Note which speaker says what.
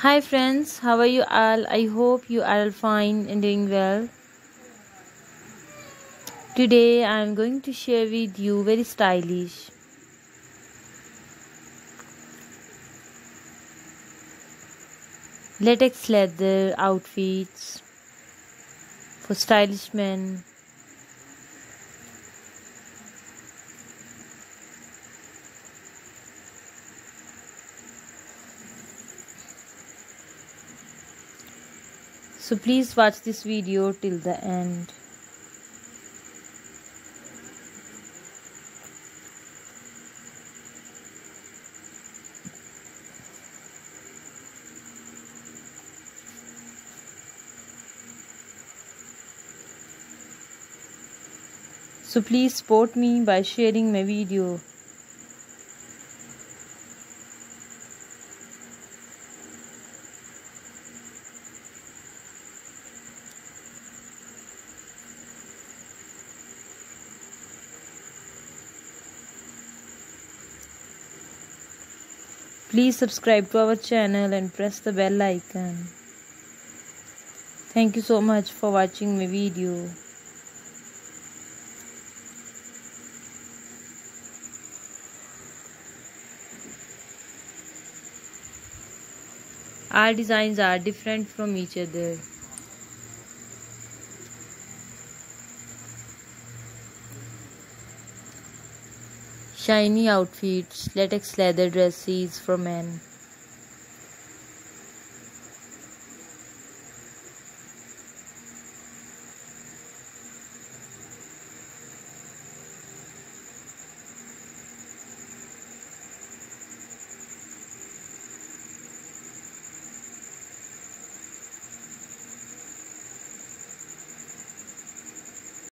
Speaker 1: Hi friends, how are you all? I hope you are all fine and doing well. Today I am going to share with you very stylish latex leather outfits for stylish men. So please watch this video till the end. So please support me by sharing my video. Please subscribe to our channel and press the bell icon. Thank you so much for watching my video. Our designs are different from each other. Shiny outfits, latex leather dresses for men.